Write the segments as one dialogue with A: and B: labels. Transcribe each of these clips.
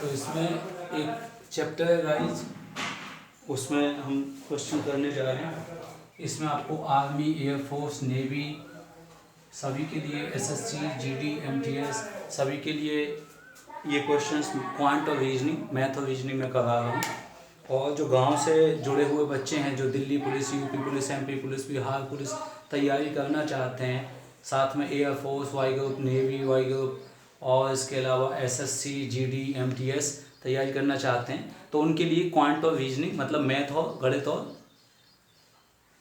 A: तो इसमें एक चैप्टर है गाइस, उसमें हम क्वेश्चन करने जा रहे हैं। इसमें आपको आर्मी, एयरफोर्स, नेवी सभी के लिए, एसएससी, जीडी, एमटीएस सभी के लिए ये क्वेश्चंस क्वांट और रीजनिंग, मैथ और रीजनिंग में करा रहा हूँ। और जो गांव से जुड़े हुए बच्चे हैं, जो Delhi police, UP police, MP police, Bihar police तैयारी करना चाहते हैं, साथ में air force, Y group, navy Y group और इसके अलावा एसएससी, जीडी, एमटीएस तैयारी करना चाहते हैं, तो उनके लिए क्वांट और रीजनिंग मतलब मैथ और गणित और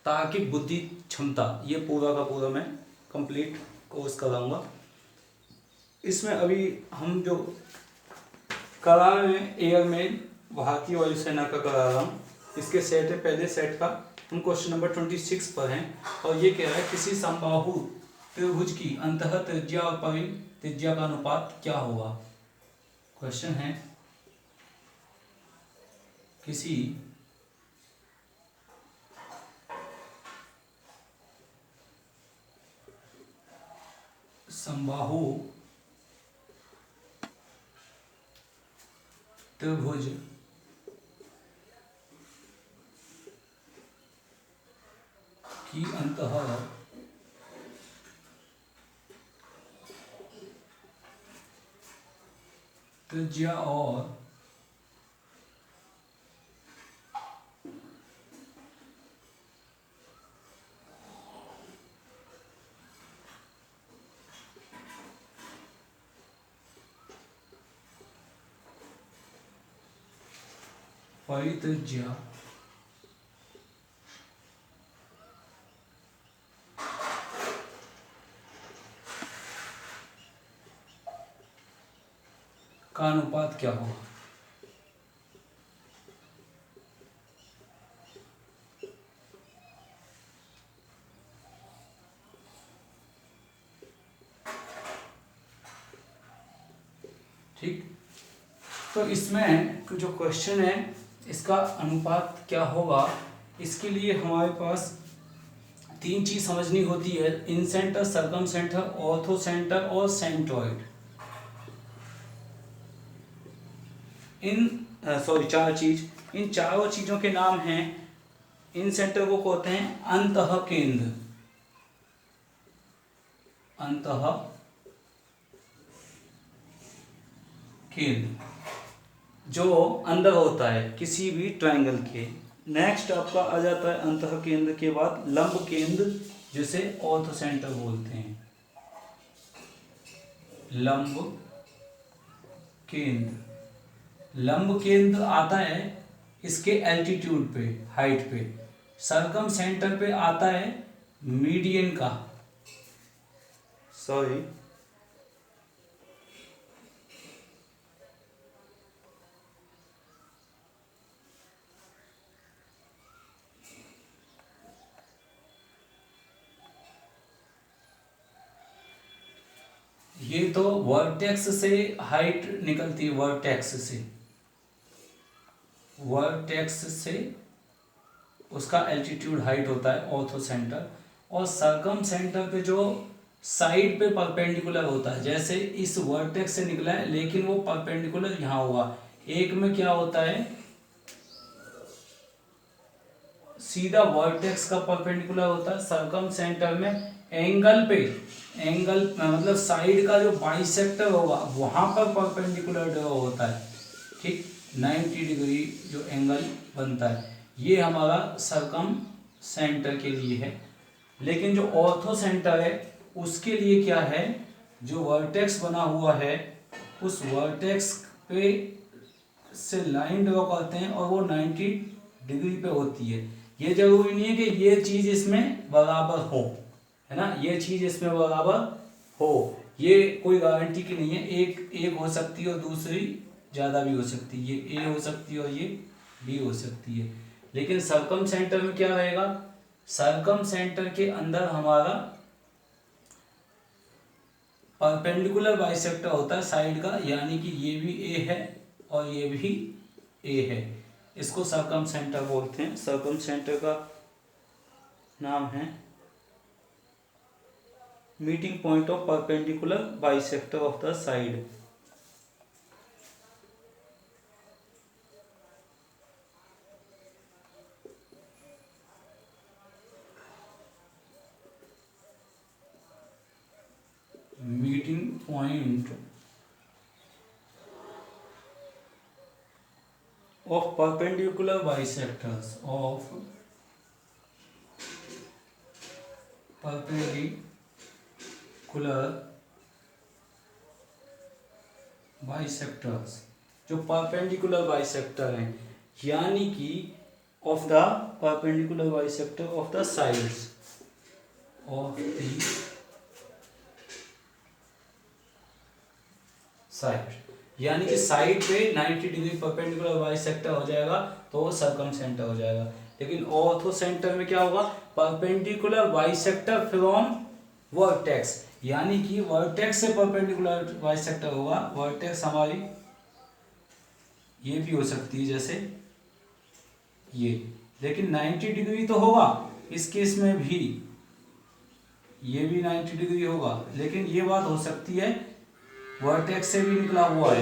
A: तार्किक बुद्धि क्षमता, ये पूरा का पूरा मैं कंप्लीट कोर्स कराऊंगा। इसमें अभी हम जो करा रहे हैं एयरमैन, भारतीय वायुसेना का करा रहा हूँ। इसके सेट है, पहले सेट का हम क्वेश्चन नंबर 26 पर हैं और ये कह रहा है किसी समबाहु त्रिभुज की अंतः त्रिज्या और परित्रिज्या का अनुपात क्या होगा। क्वेश्चन है किसी समबाहु त्रिभुज की अंतः त्रिज्या और परित्रिज्या का अनुपात क्या होगा। ठीक, तो इसमें जो क्वेश्चन है इसका अनुपात क्या होगा, इसके लिए हमारे पास तीन चीज समझनी होती है, incentre, circumcentre, orthocentre और सेंट्रॉइड। चार चीज, इन चारों चीजों के नाम हैं, इन सेंटर को कहते हैं अंतः केंद्र, अंतः केंद्र जो अंदर होता है किसी भी ट्रायंगल के। नेक्स्ट आपका आ जाता है अंतः केंद्र के बाद लंब केंद्र, जिसे ऑर्थो सेंटर बोलते हैं। लंब केंद्र, लंब केंद्र आता है इसके एल्टीट्यूड पे, हाइट पे। सरकम सेंटर पे आता है मीडियन का, सॉरी ये तो वर्टेक्स से हाइट निकलती है, वर्टेक्स से उसका एल्टीट्यूड हाइट होता है ऑर्थो सेंटर। और सरकम सेंटर पे जो साइड पे परपेंडिकुलर होता है, जैसे इस वर्टेक्स से निकला है लेकिन वो परपेंडिकुलर यहाँ हुआ, एक में क्या होता है सीधा वर्टेक्स का परपेंडिकुलर होता है, सरकम सेंटर में एंगल पे, एंगल मतलब साइड का जो बाइसेक्टर होगा वहां पर परपेंडिकुलर ड्रॉ होता है। ठीक, 90 डिग्री जो एंगल बनता है, ये हमारा सरकम सेंटर के लिए है। लेकिन जो ऑर्थो सेंटर है उसके लिए क्या है, जो वर्टेक्स बना हुआ है उस वर्टेक्स पे से लाइन ड्रॉ करते हैं और वो 90 डिग्री पे होती है। ये जरूरी नहीं है कि ये चीज इसमें बराबर हो, है ना, ये चीज इसमें बराबर हो, ये कोई गारंटी की नहीं है। एक हो सकती है और दूसरी ज़्यादा भी हो सकती है, ये ए हो सकती है और ये बी हो सकती है। लेकिन सरकम सेंटर में क्या रहेगा, सरकम सेंटर के अंदर हमारा परपेंडिकुलर बाइसेक्टर होता है साइड का, यानी कि ये भी ए है और ये भी ए है, इसको सरकम सेंटर बोलते हैं। सरकम सेंटर का नाम है meeting point of perpendicular bisector of the side. Meeting point of perpendicular bisectors of perpendicular bisectors, जो perpendicular bisector हैं, यानी कि of the perpendicular bisector of the sides of the side, यानी कि साइड पे 90 डिग्री परपेंडिकुलर बाइसेक्टर हो जाएगा तो वो सर्कम सेंटर हो जाएगा। लेकिन ऑर्थो सेंटर में क्या होगा, परपेंडिकुलर बाइसेक्टर फ्रॉम वर्टेक्स, यानी कि वर्टेक्स से परपेंडिकुलर बाइसेक्टर होगा। वर्टेक्स हमारी ये भी हो सकती है जैसे ये, लेकिन 90 डिग्री तो होगा इस केस में भी, ये भी 90 डिग्री होगा। लेकिन ये बात हो सकती है वर्टेक्स से भी निकला हुआ है,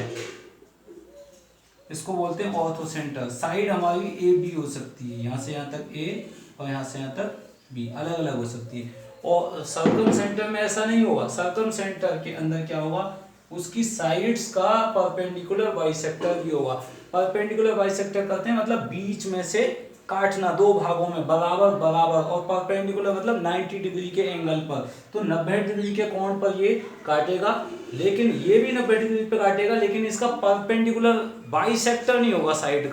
A: इसको बोलते हैं ऑर्थो सेंटर। साइड हमारी ए बी हो सकती है, यहाँ से यहाँ तक ए और यहाँ से यहाँ तक बी, अलग अलग हो सकती है। और सर्कम सेंटर में ऐसा नहीं होगा। सर्कम सेंटर के अंदर क्या होगा, उसकी साइड्स का परपेंडिकुलर बाइसेक्टर भी होगा। परपेंडिकुलर बाइसेक्टर कहते हैं मतलब बीच में से काटना, दो भागों में बराबर बराबर, और परपेंडिकुलर मतलब 90 डिग्री के एंगल पर, तो 90 डिग्री के कोण पर ये काटेगा। लेकिन ये भी 90 डिग्री पे काटेगा, लेकिन इसका परपेंडिकुलर बाइसेक्टर नहीं होगा, साइड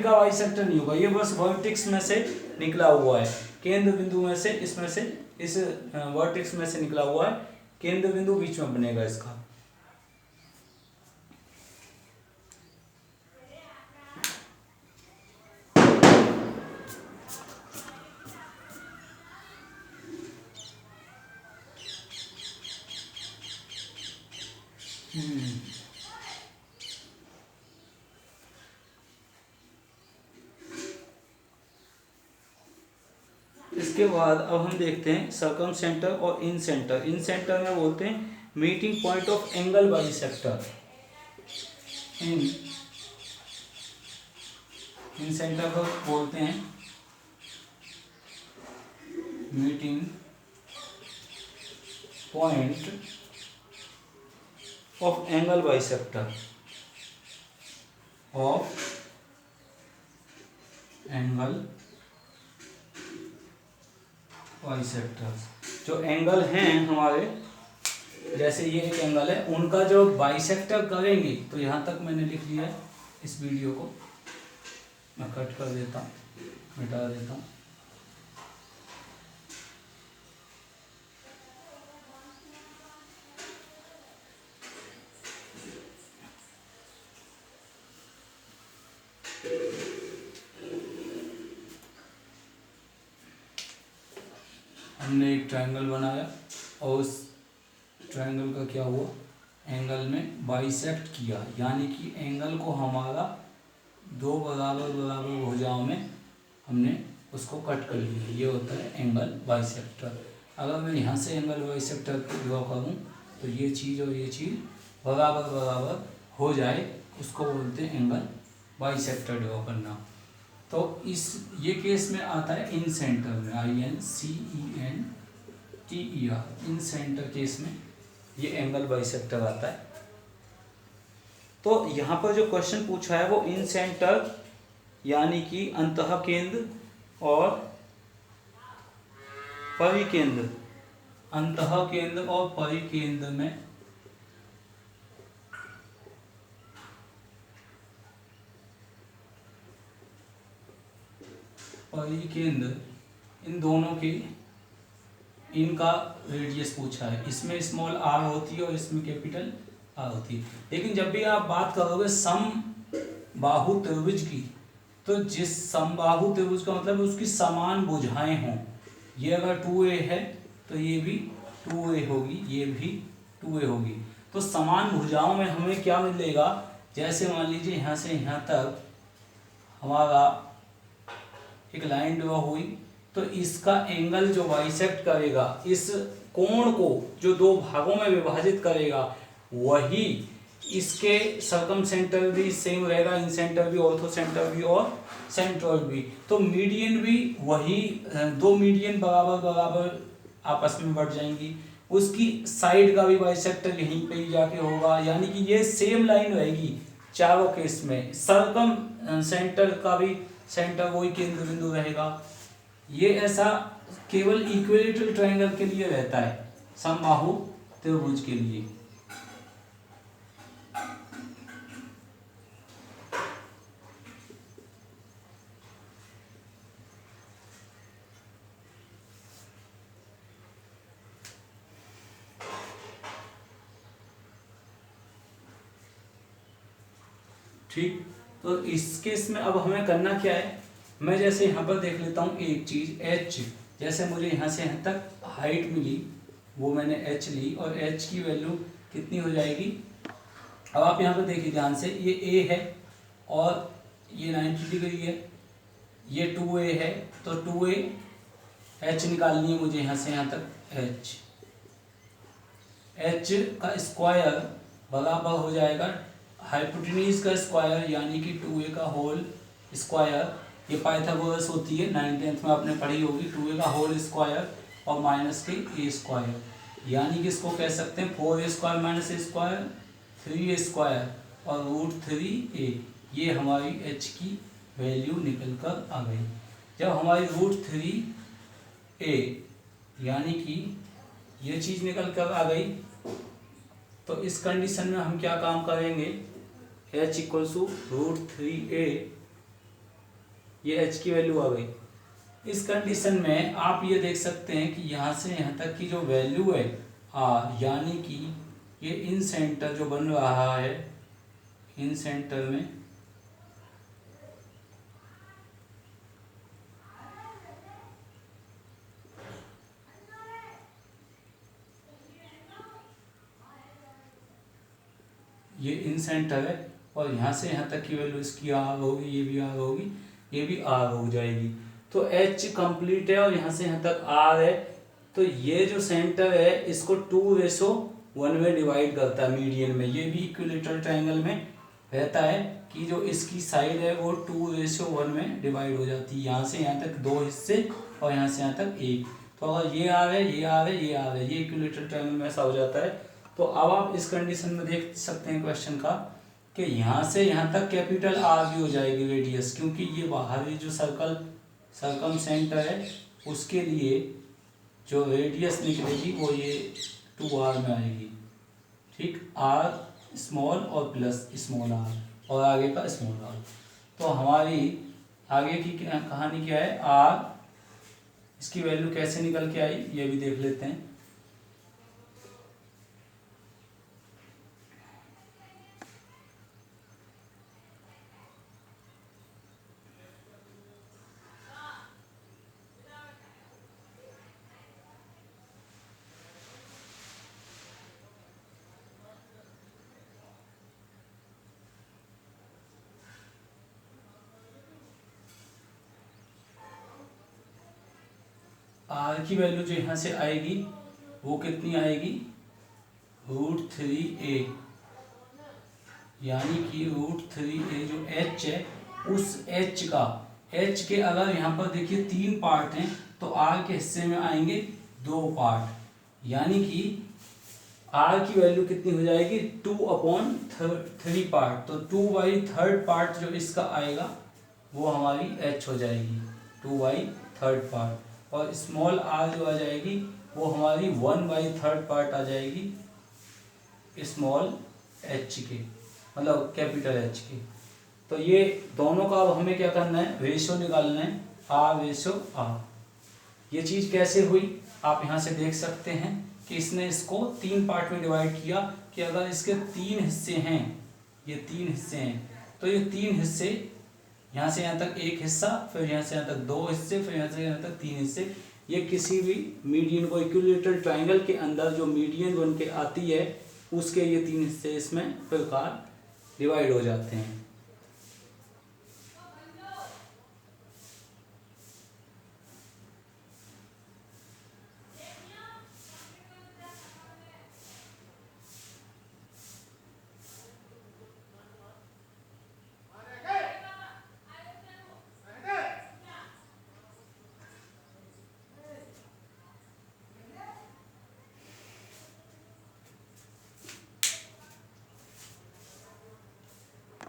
A: का बाइसेक्टर नहीं होगा। ये बस वर्टेक्स में से निकला हुआ है, केंद्र बिंदु में से, इसमें से इस वर्टेक्स में से निकला हुआ है, केंद्र बिंदु बीच में बनेगा इसका। इसके बाद अब हम देखते हैं सर्कम सेंटर और इन सेंटर। इन सेंटर में बोलते हैं meeting point of angle bisector. In centre को बोलते हैं meeting point of angle bisector bisectors. जो एंगल हैं हमारे, जैसे ये एक एंगल है, उनका जो बाइसेक्टर करेंगे, तो यहाँ तक मैंने लिख लिया है। इस वीडियो को मैं कट कर देता हूँ, मिटा देता हूँ। हमने एक ट्रायंगल बनाया और उस ट्रायंगल का क्या हुआ, एंगल में बाइसेक्ट किया, यानी कि एंगल को हमारा दो बराबर बराबर भुजाओं में हमने उसको कट कर लिया। ये होता है एंगल बाइसेक्टर। अगर मैं यहाँ से एंगल बाइसेक्टर ड्रॉ करूँ तो ये चीज़ और ये चीज़ बराबर बराबर हो जाए, उसको बोलते हैं एंगल बाइसेक्टर ड्रॉ करना। तो ये केस में आता है इन सेंटर में, INCENTER, इन सेंटर केस में ये एंगल बाइसेक्टर आता है। तो यहाँ पर जो क्वेश्चन पूछा है वो इन सेंटर यानी कि अंतः केंद्र और परिकेंद्र, अंतः केंद्र और परिकेंद्र में परिकेंद्र, इन दोनों के इनका रेडियस पूछा है। इसमें स्मॉल r होती है और इसमें कैपिटल R होती है। लेकिन जब भी आप बात करोगे समबाहु त्रिभुज की, तो जिस समबाहु त्रिभुज का मतलब उसकी समान भुजाएं हों। ये अगर 2a है तो ये भी 2a होगी, ये भी 2a होगी। तो समान भुजाओं में हमें क्या मिलेगा, जैसे मान लीजिए यहाँ से यहाँ तक हमारा एक लाइन ड्रॉ हुई, तो इसका एंगल जो बाइसेक्ट करेगा, इस कोण को जो दो भागों में विभाजित करेगा, वही इसके सर्कम सेंटर भी सेम रहेगा, इन सेंटर भी, ऑर्थो सेंटर भी और सेंट्रोइड भी। तो मीडियन भी वही, दो मीडियन बराबर बराबर आपस में बढ़ जाएंगी, उसकी साइड का भी बाइसेक्टर यहीं पे ही जाके होगा, यानी कि ये सेम लाइन रहेगी चारों केस में। सर्कम सेंटर का भी सेंटर वही केंद्र बिंदु रहेगा। ये ऐसा केवल इक्विलेटरल ट्रायंगल के लिए रहता है, समबाहु त्रिभुज के लिए। ठीक, तो इस केस में अब हमें करना क्या है, मैं जैसे यहाँ पर देख लेता हूँ एक चीज h, जैसे मुझे यहाँ से यहाँ तक हाइट मिली, वो मैंने h ली, और h की वैल्यू कितनी हो जाएगी। अब आप यहाँ पर देखिए ध्यान से, ये a है और ये 90 डिग्री है, ये 2a है, तो 2a h निकालनी है मुझे यहाँ से यहाँ तक h का स्क्वायर बराबर हो जाएगा हाइपोटेन्यूज का स्क्वायर, यानी कि 2a का होल स्क्वायर, ये पाइथागोरस होती है, 9th में आपने पढ़ी होगी, 2a का होल स्क्वायर और माइनस के a स्क्वायर, यानी कि इसको कह सकते हैं 4a square minus a square, 3a square और √3a। ये हमारी h की वैल्यू निकल कर आ गई। जब हमारी √3a यानी कि ये चीज़ निकल कर आ गई, तो इस कंडीशन में हम क्या काम करेंगे, h = √3a, ये h की वैल्यू आ गई। इस कंडीशन में आप ये देख सकते हैं कि यहाँ से यहाँ तक की जो वैल्यू है r, यानी कि ये इन सेंटर जो बन रहा है, इन सेंटर में ये इन सेंटर है, और यहाँ से यहाँ तक की वैल्यू इसकी r होगी, ये भी r होगी, ये भी r हो जाएगी। तो h कंप्लीट है और यहाँ से यहाँ तक r है, तो ये जो सेंटर है इसको 2:1 में डिवाइड करता है मीडियन में। ये भी इक्विलेटरल ट्रायंगल में रहता है कि जो इसकी साइड है वो 2:1 में डिवाइड हो जाती है। यहाँ से यहाँ तक 2 हिस्से और यहाँ से यहाँ तक 1। तो अगर ये r है, ये r है, ये r है, ये इक्विलेटरल ट्रायंगल में ऐसा हो जाता है। तो अब आप इस कंडीशन में देख सकते हैं क्वेश्चन का कि यहाँ से यहाँ तक कैपिटल R भी हो जाएगी रेडियस, क्योंकि ये बाहरी जो सर्कम सेंटर है उसके लिए जो रेडियस निकलेगी वो ये 2R में आएगी। ठीक, R स्मॉल और प्लस स्मॉल r और आगे का स्मॉल r। तो हमारी आगे की कहानी क्या है, R, इसकी वैल्यू कैसे निकल के आई ये भी देख लेते हैं। R की वैल्यू जो यहाँ से आएगी वो कितनी आएगी, √3a, यानी कि √3a जो h है उस h का, h के अगर यहाँ पर देखिए 3 पार्ट हैं तो R के हिस्से में आएंगे 2 पार्ट, यानी कि R की वैल्यू कितनी हो जाएगी 2/3 पार्ट। तो 2/3 पार्ट जो इसका आएगा वो हमारी h हो जाएगी, 2/3 पार्ट। और स्मॉल r जो आ जाएगी वो हमारी 1/3 पार्ट आ जाएगी स्मॉल h के, मतलब कैपिटल H के। तो ये दोनों का अब हमें क्या करना है, रेशो निकालना है, R/R। ये चीज़ कैसे हुई आप यहाँ से देख सकते हैं कि इसने इसको 3 पार्ट में डिवाइड किया कि अगर इसके 3 हिस्से हैं, ये 3 हिस्से हैं, तो ये 3 हिस्से, यहाँ से यहाँ तक 1 हिस्सा, फिर यहाँ से यहाँ तक 2 हिस्से, फिर यहाँ से यहाँ तक 3 हिस्से, ये किसी भी मीडियन को इक्विलेटरल ट्रायंगल के अंदर जो मीडियन बन के आती है उसके ये 3 हिस्से इसमें प्रकार डिवाइड हो जाते हैं।